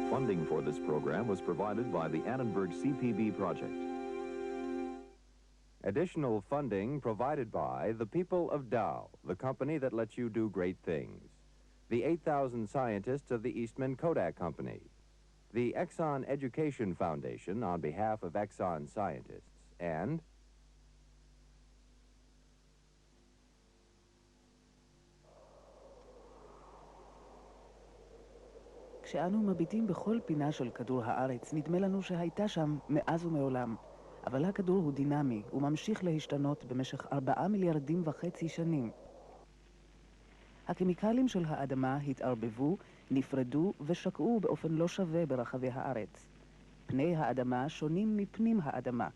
Funding for this program was provided by the Annenberg CPB project. Additional funding provided by the people of Dow, the company that lets you do great things. The 8,000 scientists of the Eastman Kodak Company. The Exxon Education Foundation on behalf of Exxon scientists. And כשאנו מביטים בכל פינה של כדור הארץ, נדמה לנו שהייתה שם מאז ומעולם. אבל הכדור הוא דינמי, הוא ממשיך להשתנות במשך 4.5 מיליארדים שנים. הכימיקלים של האדמה התערבבו, נפרדו ושקעו באופן לא שווה ברחבי הארץ. פני האדמה שונים מפנים האדמה.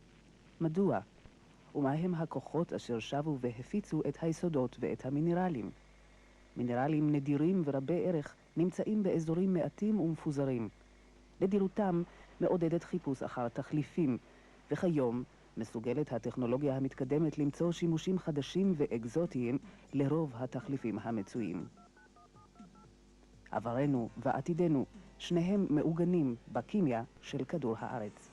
מדוע? ומהם הכוחות אשר שבו והפיצו את היסודות ואת המינרלים? מינרלים נדירים ורבי ערך נמצאים באזורים מעטים ומפוזרים. נדירותם מעודדת חיפוש אחר תחליפים, וכיום מסוגלת הטכנולוגיה המתקדמת למצוא שימושים חדשים ואקזוטיים לרוב התחליפים המצויים. עברנו ועתידנו, שניהם מעוגנים בכימיה של כדור הארץ.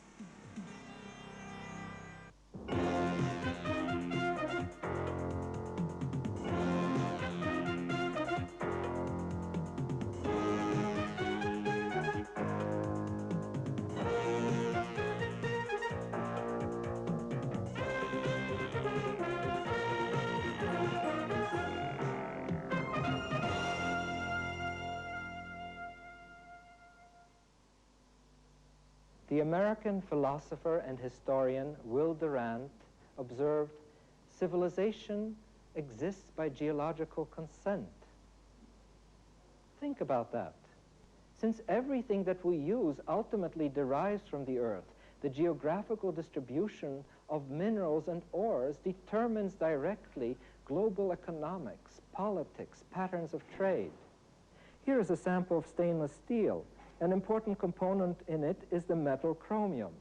The American philosopher and historian Will Durant observed, civilization exists by geological consent. Think about that. Since everything that we use ultimately derives from the earth, the geographical distribution of minerals and ores determines directly global economics, politics, patterns of trade. Here is a sample of stainless steel. An important component in it is the metal chromium.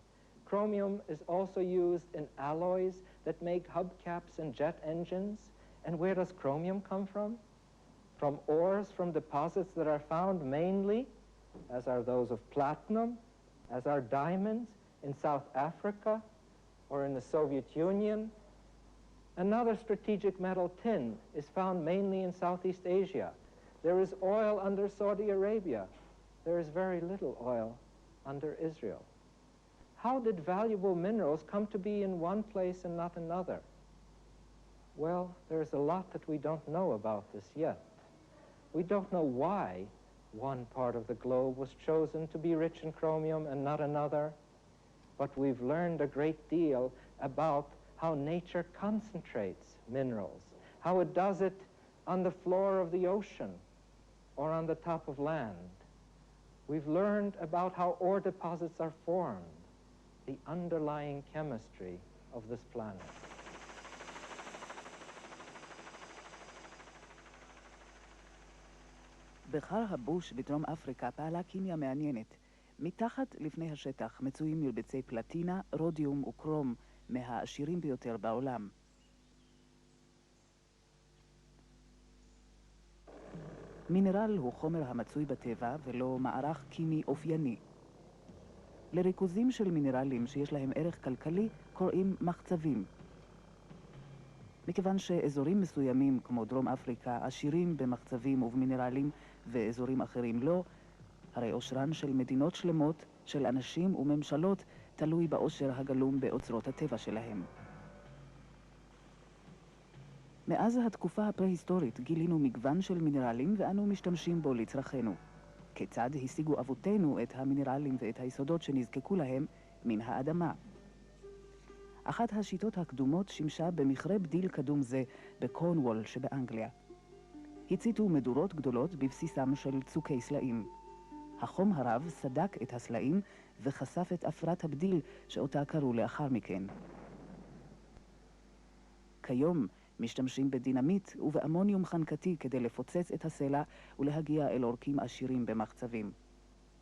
Chromium is also used in alloys that make hubcaps and jet engines. And where does chromium come from? From ores from deposits that are found mainly, as are those of platinum, as are diamonds, in South Africa or in the Soviet Union. Another strategic metal, tin, is found mainly in Southeast Asia. There is oil under Saudi Arabia. There is very little oil under Israel. How did valuable minerals come to be in one place and not another? Well, there's a lot that we don't know about this yet. We don't know why one part of the globe was chosen to be rich in chromium and not another, but we've learned a great deal about how nature concentrates minerals, how it does it on the floor of the ocean or on the top of land. We've learned about how ore deposits are formed, the underlying chemistry of this planet. בחר הבוש בדרום אפריקה פעלה כימיה מעניינת. מתחת לפני השטח מצויים מרבצי פלטינה, רודיום וקרום מהעשירים ביותר בעולם. מינרל הוא חומר המצוי בטבע ולא מערך כימי אופייני. לריכוזים של מינרלים שיש להם ערך כלכלי קוראים מחצבים. מכיוון שאזורים מסוימים כמו דרום אפריקה עשירים במחצבים ובמינרלים ואזורים אחרים לא, הרי עושרן של מדינות שלמות, של אנשים וממשלות, תלוי בעושר הגלום באוצרות הטבע שלהם. מאז התקופה הפרה-היסטורית גילינו מגוון של מינרלים ואנו משתמשים בו לצרכנו. כיצד השיגו אבותינו את המינרלים ואת היסודות שנזקקו להם מן האדמה? אחת השיטות הקדומות שימשה במכרה בדיל קדום זה בקורנוול שבאנגליה. הציתו מדורות גדולות בבסיסם של צוקי סלעים. החום הרב סדק את הסלעים וחשף את אפרת הבדיל שאותה קראו לאחר מכן. כיום משתמשים בדינמיט ובאמוניום חנקתי כדי לפוצץ את הסלע ולהגיע אל אורקים עשירים במחצבים.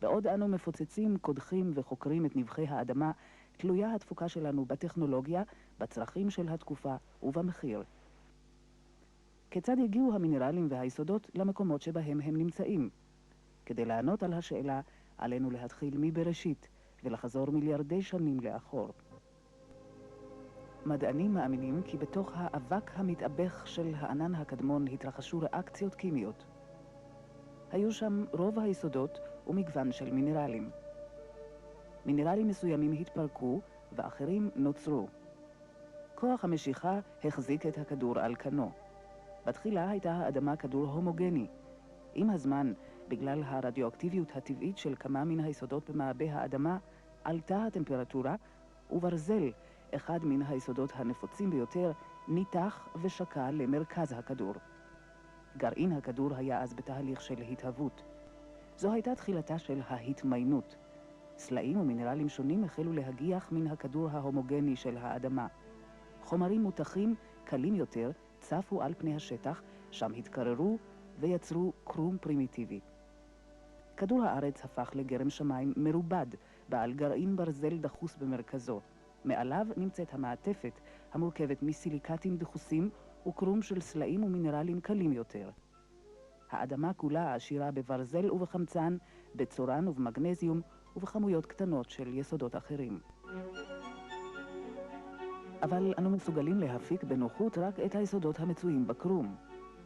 בעוד אנו מפוצצים, קודחים וחוקרים את נבחי האדמה, תלויה התפוקה שלנו בטכנולוגיה, בצרכים של התקופה ובמחיר. כיצד הגיעו המינרלים והיסודות למקומות שבהם הם נמצאים? כדי לענות על השאלה, עלינו להתחיל מבראשית ולחזור מיליארדי שנים לאחור. מדענים מאמינים כי בתוך האבק המתאבך של הענן הקדמון התרחשו ריאקציות כימיות. היו שם רוב היסודות ומגוון של מינרלים. מינרלים מסוימים התפרקו ואחרים נוצרו. כוח המשיכה החזיק את הכדור על כנו. בתחילה הייתה האדמה כדור הומוגני. עם הזמן, בגלל הרדיואקטיביות הטבעית של כמה מן היסודות במעבה האדמה, עלתה הטמפרטורה, וברזל, אחד מן היסודות הנפוצים ביותר, ניתח ושקע למרכז הכדור. גרעין הכדור היה אז בתהליך של התהוות. זו הייתה תחילתה של ההתמיינות. סלעים ומינרלים שונים החלו להגיח מן הכדור ההומוגני של האדמה. חומרים מותחים, קלים יותר, צפו על פני השטח, שם התקררו ויצרו קרום פרימיטיבי. כדור הארץ הפך לגרם שמיים מרובד, בעל גרעין ברזל דחוס במרכזו. מעליו נמצאת המעטפת, המורכבת מסיליקטים דחוסים וקרום של סלעים ומינרלים קלים יותר. האדמה כולה עשירה בברזל ובחמצן, בצורן ובמגנזיום ובכמויות קטנות של יסודות אחרים. אבל אנו מסוגלים להפיק בנוחות רק את היסודות המצויים בקרום.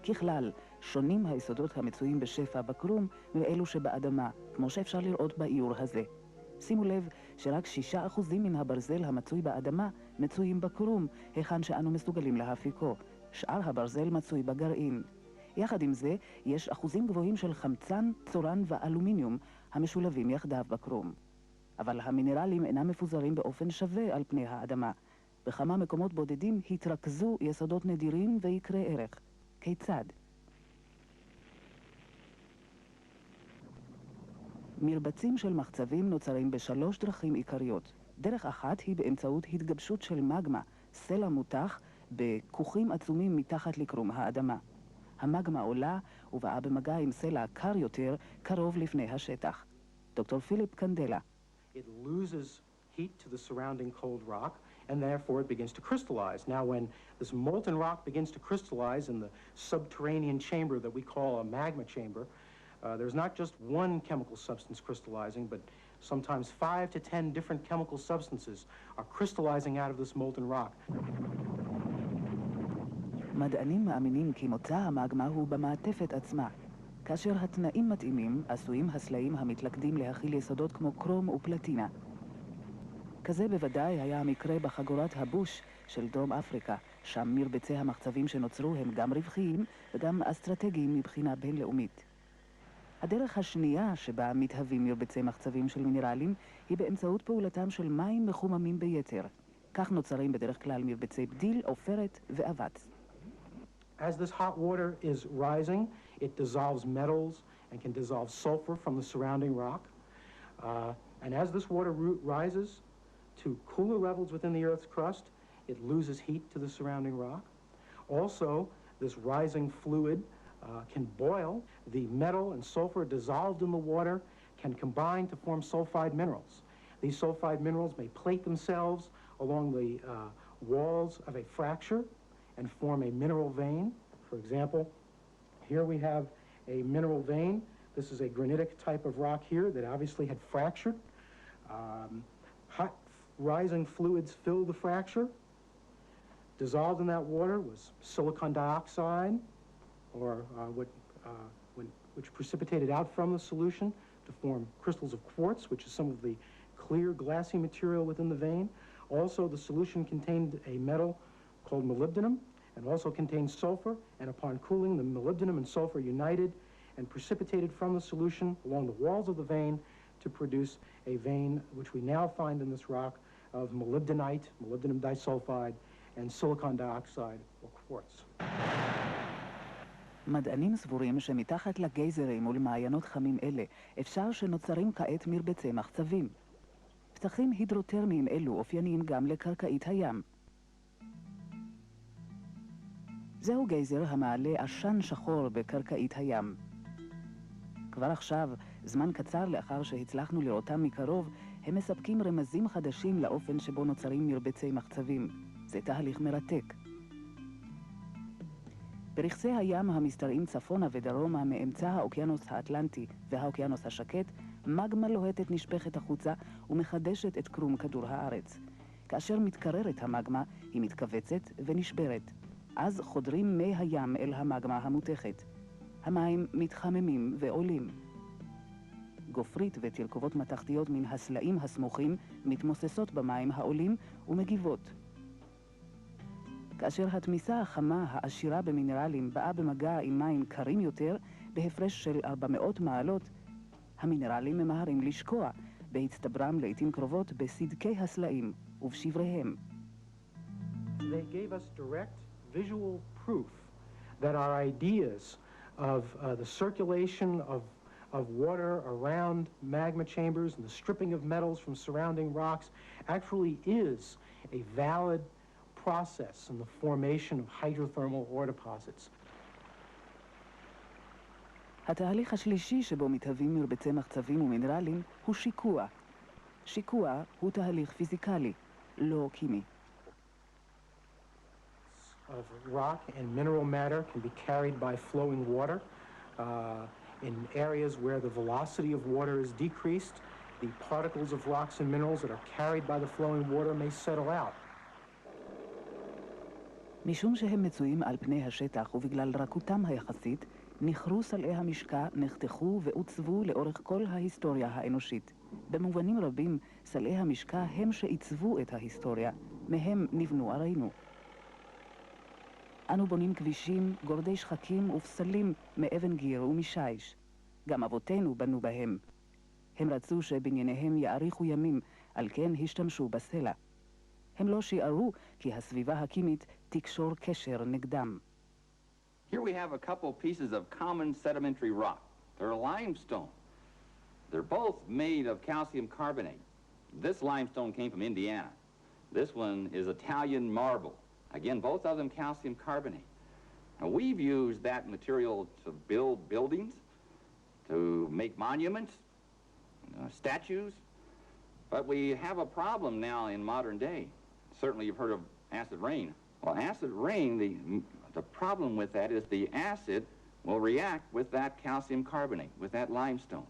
ככלל, שונים היסודות המצויים בשפע בקרום מאלו שבאדמה, כמו שאפשר לראות באיור הזה. שימו לב שרק 6% מן הברזל המצוי באדמה מצויים בקרום, היכן שאנו מסוגלים להפיקו. שאר הברזל מצוי בגרעין. יחד עם זה, יש אחוזים גבוהים של חמצן, צורן ואלומיניום המשולבים יחדיו בקרום. אבל המינרלים אינם מפוזרים באופן שווה על פני האדמה. בכמה מקומות בודדים התרכזו יסודות נדירים ויקרי ערך. כיצד? מרבצים של מחצבים נוצרים בשלוש דרכים עיקריות. דרך אחת היא באמצעות התגבשות של מגמה, סלע מותח, בכוכים עצומים מתחת לקרום האדמה. המגמה עולה ובאה במגע עם סלע קר יותר, קרוב לפני השטח. דוקטור פיליפ קנדלה. It loses heat to the surrounding cold rock, and therefore it begins to crystallize. Now, when this molten rock begins to crystallize in the subterranean chamber that we call a magma chamber, there's not just one chemical substance crystallizing, but sometimes 5 to 10 different chemical substances are crystallizing out of this molten rock. מדענים מאמינים כי מוצא המגמה הוא במעטפת עצמה. כאשר התנאים מתאימים, עשויים הסלעים המתלכדים להכיל יסודות כמו קרום ופלטינה. כזה בוודאי היה המקרה בחגורת הבוש של דרום אפריקה, שם מרבצי המחצבים שנוצרו הם גם רווחיים וגם אסטרטגיים מבחינה בינלאומית. הדרך השנייה שבה מתהווים מרבצי מחצבים של מינרלים היא באמצעות פעולתם של מים מחוממים ביתר. כך נוצרים בדרך כלל מרבצי בדיל, עופרת ואבץ. As this hot water is rising, it dissolves metals and can dissolve sulfur from the surrounding rock. And as this water rises to cooler levels within the Earth's crust, it loses heat to the surrounding rock. Also, this rising fluid can boil. The metal and sulfur dissolved in the water can combine to form sulfide minerals. These sulfide minerals may plate themselves along the walls of a fracture and form a mineral vein. For example, here we have a mineral vein. This is a granitic type of rock here that obviously had fractured. Hot rising fluids filled the fracture. Dissolved in that water was silicon dioxide, or which precipitated out from the solution to form crystals of quartz, which is some of the clear glassy material within the vein. Also, the solution contained a metal called molybdenum, and also contained sulfur, and upon cooling, the molybdenum and sulfur united and precipitated from the solution along the walls of the vein to produce a vein which we now find in this rock of molybdenite, molybdenum disulfide, and silicon dioxide, or quartz. מדענים סבורים שמתחת לגייזרים ולמעיינות חמים אלה אפשר שנוצרים כעת מרבצי מחצבים. פתחים הידרוטרמיים אלו אופייניים גם לקרקעית הים. זהו גייזר המעלה עשן שחור בקרקעית הים. כבר עכשיו, זמן קצר לאחר שהצלחנו לראותם מקרוב, הם מספקים רמזים חדשים לאופן שבו נוצרים מרבצי מחצבים. זה תהליך מרתק. ברכסי הים המשתרעים צפונה ודרומה מאמצע האוקיינוס האטלנטי והאוקיינוס השקט, מגמה לוהטת נשפכת החוצה ומחדשת את קרום כדור הארץ. כאשר מתקררת המגמה, היא מתכווצת ונשברת. אז חודרים מי הים אל המגמה המותכת. המים מתחממים ועולים. גופרית ותרכובות מתכתיות מן הסלעים הסמוכים מתמוססות במים העולים ומגיבות. כאשר התמיסה החמה העשירה במינרלים באה במגע עם מים קרים יותר, בהפרש של 400 מעלות, המינרלים ממהרים לשקוע, בהצטברם לעתים קרובות בסדקי הסלעים ובשבריהם. They gave us direct visual proof that our ideas of the circulation of water around magma chambers and the stripping of metals from surrounding rocks actually is a valid process in the formation of hydrothermal ore deposits. התהליך השלישי שבו מתהווים מרבצי מחצבים ומינרלים הוא שיקוע. שיקוע הוא תהליך פיזיקלי, לא כימי. Of rock and mineral matter can be carried by flowing water. In areas where the velocity of water is decreased, the particles of rocks and minerals that are carried by the flowing water may settle out. משום שהם מצויים על פני השטח ובגלל רכותם היחסית, נחרו סלעי המשקע, נחתכו ועוצבו לאורך כל ההיסטוריה האנושית. במובנים רבים, סלעי המשקע הם שעיצבו את ההיסטוריה, מהם נבנו ערינו. אנו בונים כבישים, גורדי שחקים ופסלים מאבן גיר ומשיש. גם אבותינו בנו בהם. הם רצו שבנייניהם יאריכו ימים, על כן השתמשו בסלע. הם לא שיערו כי הסביבה הכימית תקשור קשר נגדם. Here we have a couple pieces of common sedimentary rock. They're limestone. They're both made of calcium carbonate. This limestone came from Indiana. This one is Italian marble. Again, both of them calcium carbonate. Now, we've used that material to build buildings, to make monuments, statues, but we have a problem now in modern day. Certainly you've heard of acid rain. Well, acid rain, the problem with that is the acid will react with that calcium carbonate, with that limestone,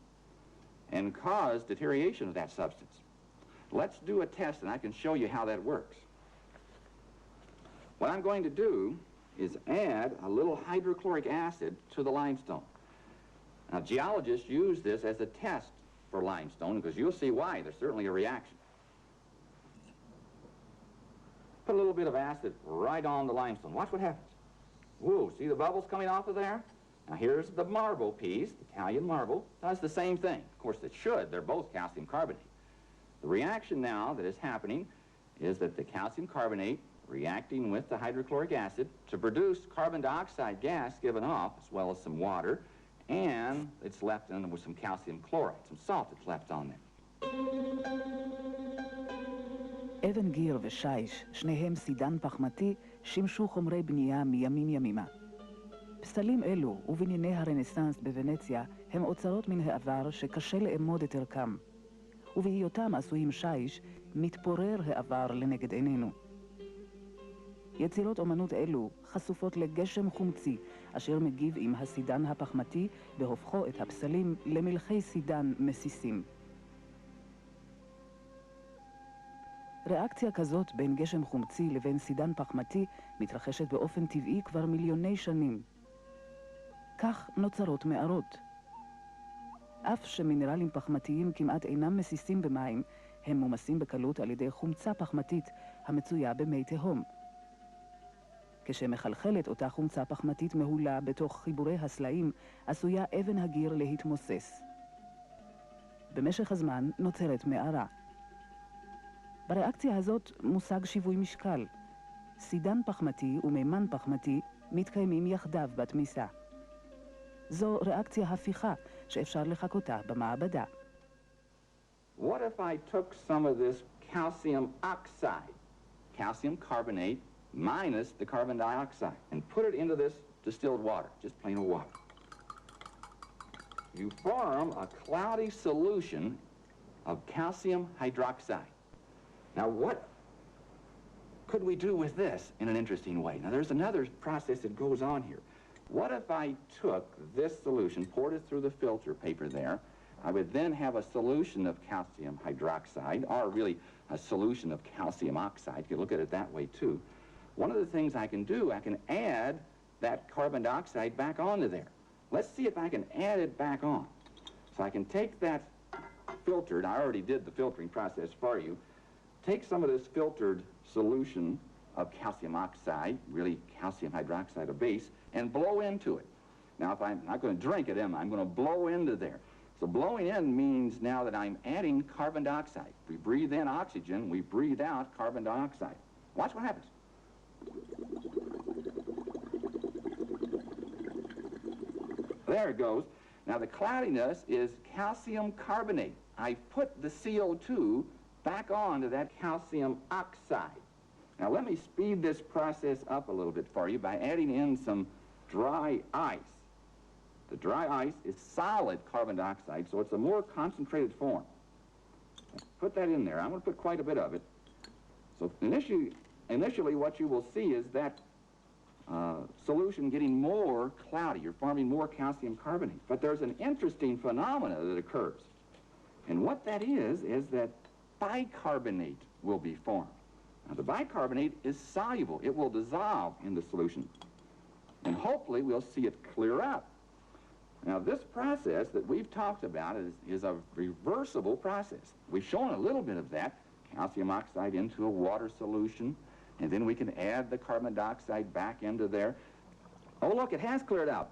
and cause deterioration of that substance. Let's do a test and I can show you how that works. What I'm going to do is add a little hydrochloric acid to the limestone. Now, geologists use this as a test for limestone because you'll see why. There's certainly a reaction. Put a little bit of acid right on the limestone. Watch what happens. Whoa, see the bubbles coming off of there? Now, here's the marble piece, Italian marble, does the same thing. Of course, it should. They're both calcium carbonate. The reaction now that is happening is that the calcium carbonate reacting with the hydrochloric acid to produce carbon dioxide gas given off, as well as some water, and it's left in with some calcium chloride, some salt that's left on there. אבן גיר ושיש, שניהם סידן פחמתי, שימשו חומרי בנייה מימים ימימה. פסלים אלו ובנייני הרנסנס בוונציה הם אוצרות מן העבר שקשה לאמוד את ערכם. ובהיותם עשויים שיש, מתפורר העבר לנגד עינינו. יצירות אומנות אלו חשופות לגשם חומצי, אשר מגיב עם הסידן הפחמתי בהופכו את הפסלים למלחי סידן מסיסים. ריאקציה כזאת בין גשם חומצי לבין סידן פחמתי מתרחשת באופן טבעי כבר מיליוני שנים. כך נוצרות מערות. אף שמינרלים פחמתיים כמעט אינם מסיסים במים, הם מומסים בקלות על ידי חומצה פחמתית המצויה במי תהום. כשמחלחלת אותה חומצה פחמתית מהולה בתוך חיבורי הסלעים, עשויה אבן הגיר להתמוסס. במשך הזמן נוצרת מערה. בריאקציה הזאת מושג שיווי משקל. סידן פחמתי ומימן פחמתי מתקיימים יחדיו בתמיסה. זו ריאקציה הפיכה שאפשר לחקותה במעבדה. What if I took some of this calcium oxide, calcium carbonate minus the carbon dioxide, and put it into this distilled water, just plain old water? You form a cloudy solution of calcium hydroxide. Now, what could we do with this in an interesting way? Now, there's another process that goes on here. What if I took this solution, poured it through the filter paper there, I would then have a solution of calcium hydroxide, or really a solution of calcium oxide. You can look at it that way too. One of the things I can do, I can add that carbon dioxide back onto there. Let's see if I can add it back on. So I can take that filtered, I already did the filtering process for you, take some of this filtered solution of calcium oxide, really calcium hydroxide, a base, and blow into it. Now, if I'm not going to drink it, am I? I'm going to blow into there. So blowing in means now that I'm adding carbon dioxide. We breathe in oxygen, we breathe out carbon dioxide. Watch what happens. There it goes. Now the cloudiness is calcium carbonate. I put the CO2 back onto that calcium oxide. Now let me speed this process up a little bit for you by adding in some dry ice. The dry ice is solid carbon dioxide, so it's a more concentrated form. Put that in there. I'm going to put quite a bit of it. So initially what you will see is that solution getting more cloudy. You're forming more calcium carbonate. But there's an interesting phenomena that occurs. And what that is that bicarbonate will be formed. Now, the bicarbonate is soluble. It will dissolve in the solution. And hopefully we'll see it clear up. Now, this process that we've talked about is a reversible process. We've shown a little bit of that, calcium oxide into a water solution, and then we can add the carbon dioxide back into there. Oh, look, it has cleared out.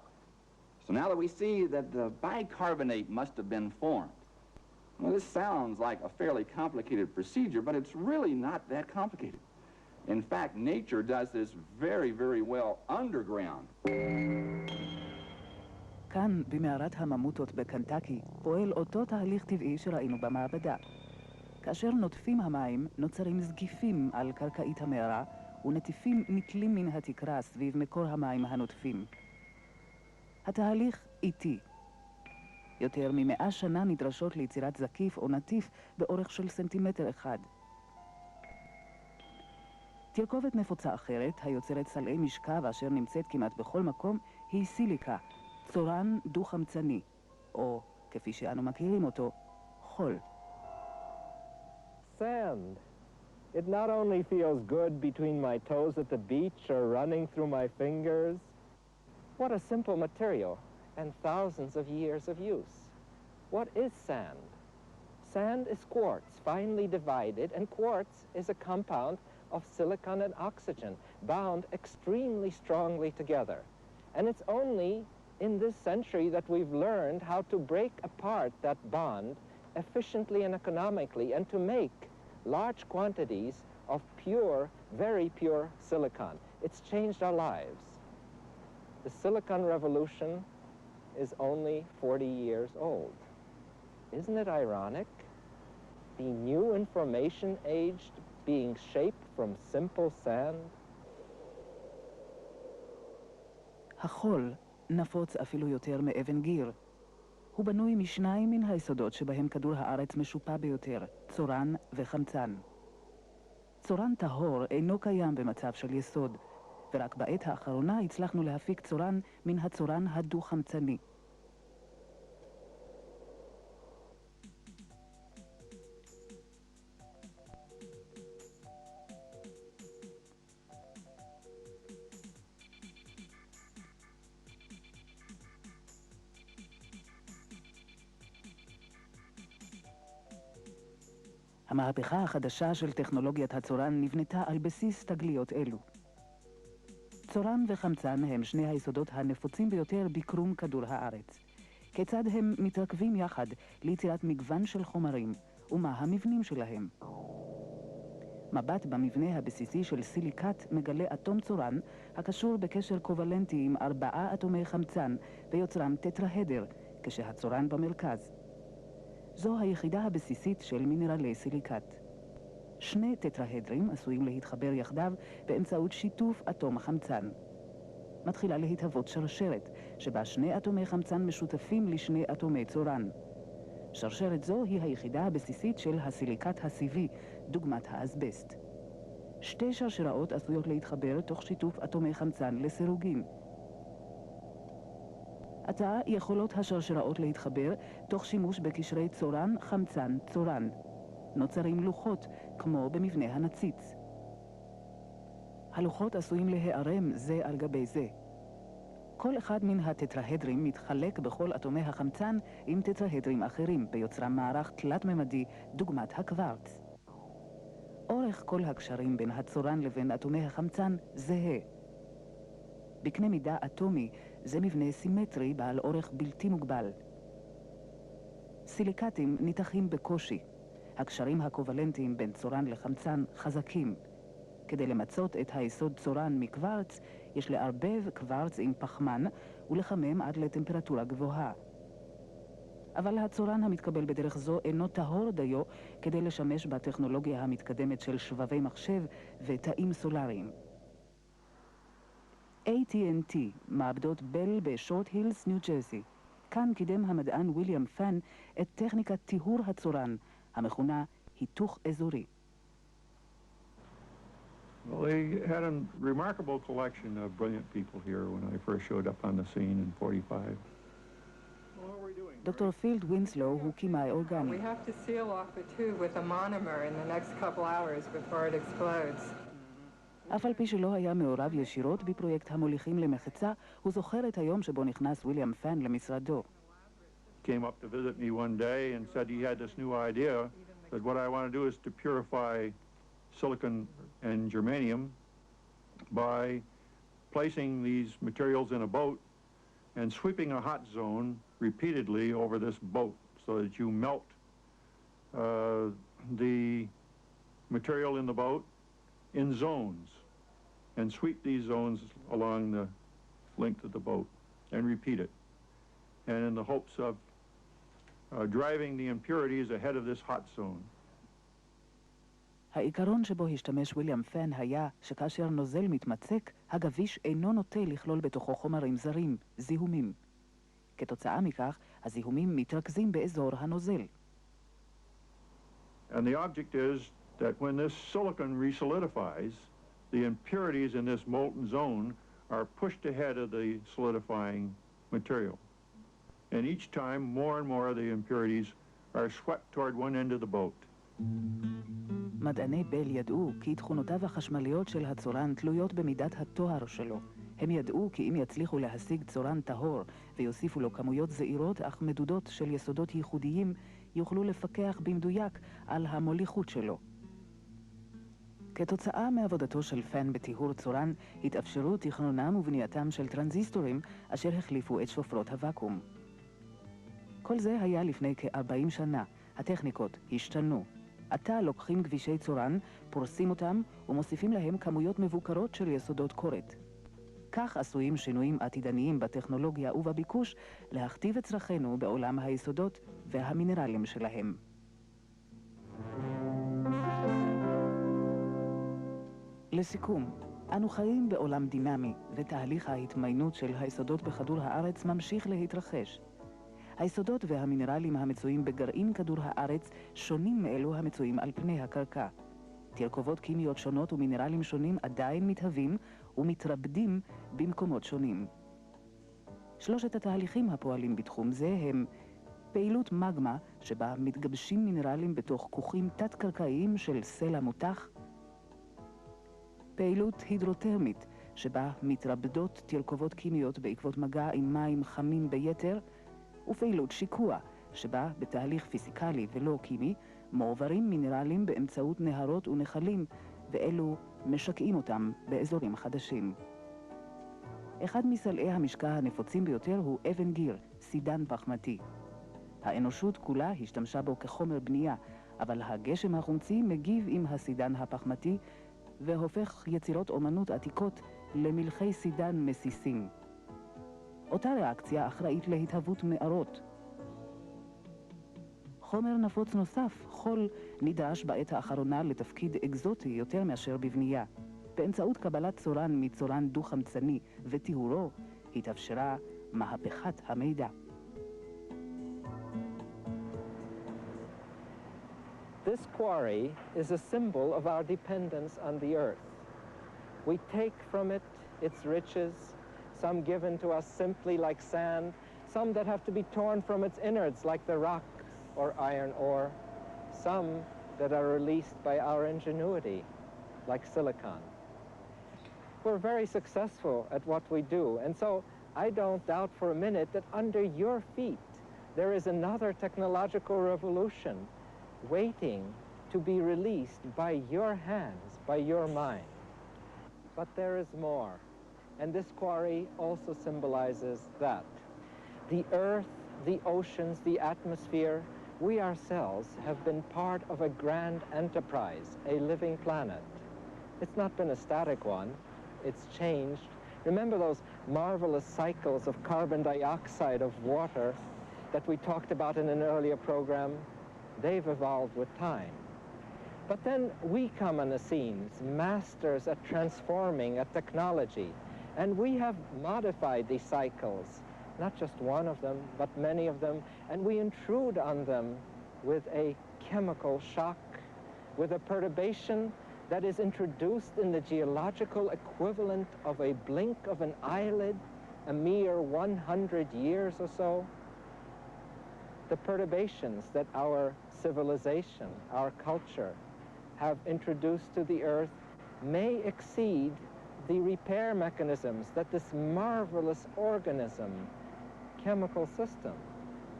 So now that we see that the bicarbonate must have been formed. Well, this sounds like a fairly complicated procedure, but it's really not that complicated. In fact, nature does this very, very well underground. כאן, במערת הממוטות בקנטקי, פועל אותו תהליך טבעי שראינו במעבדה. כאשר נוטפים המים, נוצרים זגיפים על קרקעית המערה, ונטיפים נתלים מן התקרה סביב מקור המים הנוטפים. התהליך איטי. יותר מ100 שנה נדרשות ליצירת זקיף או נטיף באורך של סנטימטר אחד. תרכובת נפוצה אחרת, היוצרת סלעי משכב אשר נמצאת כמעט בכל מקום, היא סיליקה, צורן דו-חמצני, או כפי שאנו מכירים אותו, חול. Sand. It not only feels good between my toes at the beach or running through my fingers. What a simple material and thousands of years of use. What is sand? Sand is quartz, finely divided, and quartz is a compound of silicon and oxygen, bound extremely strongly together. And it's only in this century that we've learned how to break apart that bond efficiently and economically, and to make large quantities of pure, very pure silicon. It's changed our lives. The silicon revolution is only 40 years old. Isn't it ironic? The new information age being shaped from simple sand? החול נפוץ אפילו יותר מאבן גיר. הוא בנוי משניים מן היסודות שבהם כדור הארץ משופע ביותר, צורן וחמצן. צורן טהור אינו קיים במצב של יסוד, ורק בעת האחרונה הצלחנו להפיק צורן מן הצורן הדו-חמצני. המהפכה החדשה של טכנולוגיית הצורן נבנתה על בסיס תגליות אלו. צורן וחמצן הם שני היסודות הנפוצים ביותר בקרום כדור הארץ. כיצד הם מתרכבים יחד ליצירת מגוון של חומרים, ומה המבנים שלהם? מבט במבנה הבסיסי של סיליקט מגלה אטום צורן הקשור בקשר קובלנטי עם 4 אטומי חמצן ויוצרם טטרהדר, כשהצורן במרכז. זו היחידה הבסיסית של מינרלי סיליקט. 2 טטרהדרים עשויים להתחבר יחדיו באמצעות שיתוף אטום חמצן. מתחילה להתהוות שרשרת, שבה 2 אטומי חמצן משותפים ל2 אטומי צורן. שרשרת זו היא היחידה הבסיסית של הסיליקט הסיבי, דוגמת האסבסט. 2 שרשראות עשויות להתחבר תוך שיתוף אטומי חמצן לסירוגין. עתה יכולות השרשראות להתחבר תוך שימוש בקשרי צורן, חמצן, צורן. נוצרים לוחות, כמו במבנה הנציץ. הלוחות עשויים להיערם זה על גבי זה. כל אחד מן הטטרהדרים מתחלק בכל אטומי החמצן עם טטרהדרים אחרים, ביוצרם מערך תלת-ממדי דוגמת הקוורץ. אורך כל הקשרים בין הצורן לבין אטומי החמצן זהה. בקנה מידה אטומי זה מבנה סימטרי בעל אורך בלתי מוגבל. סיליקטים ניתחים בקושי. הקשרים הקובלנטיים בין צורן לחמצן חזקים. כדי למצות את היסוד צורן מקוורץ, יש לערבב קוורץ עם פחמן ולחמם עד לטמפרטורה גבוהה. אבל הצורן המתקבל בדרך זו אינו טהור דיו כדי לשמש בטכנולוגיה המתקדמת של שבבי מחשב ותאים סולריים. AT&T, מעבדות בל בשורט הילס, ניו ג'רזי. כאן קידם המדען ויליאם פן את טכניקת טיהור הצורן, המכונה היתוך אזורי. Well, they had a remarkable collection of brilliant people here when I first showed up on the scene in 45. דוקטור פילד וינסלו הוא כימאי אורגני. We have to seal off the tube with a monomer in the next couple hours before it explodes. אף על פי שלא היה מעורב ישירות בפרויקט המוליכים למחצה, הוא זוכר את היום שבו נכנס ויליאם פן למשרדו. Came up to visit me one day and said he had this new idea that what I want to do is to purify silicon and germanium by placing these materials in a boat and sweeping a hot zone repeatedly over this boat so that you melt the material in the boat in zones and sweep these zones along the length of the boat and repeat it. And in the hopes of driving the impurities ahead of this hot zone. העיקרון שבו השתמש ויליאם פן היה שכאשר נוזל מתמצק, הגביש אינו נוטה לכלול בתוכו חומרים זרים, זיהומים. כתוצאה מכך, הזיהומים מתרכזים באזור הנוזל. And the object is that when this silicon resolidifies, the impurities in this molten zone are pushed ahead of the solidifying material. And each time, more and more of the impurities are swept toward one end of the boat. מדעני בל ידעו כי תכונותיו החשמליות של הצורן תלויות במידת הטוהר שלו. הם ידעו כי אם יצליחו להשיג צורן טהור ויוסיפו לו כמויות זעירות אך מדודות של יסודות ייחודיים, יוכלו לפקח במדויק על המוליכות שלו. כתוצאה מעבודתו של פן בטיהור צורן, התאפשרו תכנונם ובנייתם של טרנזיסטורים אשר החליפו את שופרות הוואקום. כל זה היה לפני כ-40 שנה. הטכניקות השתנו. עתה לוקחים גבישי צורן, פורסים אותם ומוסיפים להם כמויות מבוקרות של יסודות קורת. כך עשויים שינויים עתידניים בטכנולוגיה ובביקוש להכתיב את צרכינו בעולם היסודות והמינרלים שלהם. לסיכום, אנו חיים בעולם דינמי, ותהליך ההתמיינות של היסודות בכדור הארץ ממשיך להתרחש. היסודות והמינרלים המצויים בגרעין כדור הארץ שונים מאלו המצויים על פני הקרקע. תרכובות כימיות שונות ומינרלים שונים עדיין מתהווים ומתרבדים במקומות שונים. שלושת התהליכים הפועלים בתחום זה הם פעילות מגמה, שבה מתגבשים מינרלים בתוך כוכים תת-קרקעיים של סלע מותח, פעילות הידרוטרמית, שבה מתרבדות תרכובות כימיות בעקבות מגע עם מים חמים ביתר, ופעילות שיקוע, שבה בתהליך פיזיקלי ולא קימי מועברים מינרלים באמצעות נהרות ונחלים, ואלו משקעים אותם באזורים חדשים. אחד מסלעי המשקע הנפוצים ביותר הוא אבן גיר, סידן פחמתי. האנושות כולה השתמשה בו כחומר בנייה, אבל הגשם החומצי מגיב עם הסידן הפחמתי והופך יצירות אומנות עתיקות למלחי סידן מסיסים. אותה ריאקציה אחראית להתהוות מערות. חומר נפוץ נוסף, חול, נדרש בעת האחרונה לתפקיד אקזוטי יותר מאשר בבנייה. באמצעות קבלת צורן מצורן דו-חמצני וטיהורו, התאפשרה מהפכת המידע. This quarry is a symbol of our dependence on the earth. We take from it its riches, some given to us simply like sand, some that have to be torn from its innards, like the rock or iron ore, some that are released by our ingenuity, like silicon. We're very successful at what we do, and so I don't doubt for a minute that under your feet there is another technological revolution waiting to be released by your hands, by your mind. But there is more, and this quarry also symbolizes that. The earth, the oceans, the atmosphere, we ourselves have been part of a grand enterprise, a living planet. It's not been a static one, it's changed. Remember those marvelous cycles of carbon dioxide, of water, that we talked about in an earlier program? They've evolved with time. But then we come on the scene, masters at transforming, at technology, and we have modified these cycles, not just one of them, but many of them, and we intrude on them with a chemical shock, with a perturbation that is introduced in the geological equivalent of a blink of an eyelid, a mere 100 years or so. The perturbations that our civilization, our culture, have introduced to the earth may exceed the repair mechanisms that this marvelous organism, chemical system,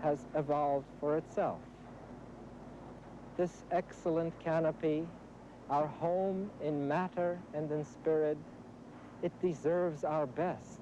has evolved for itself. This excellent canopy, our home in matter and in spirit, it deserves our best.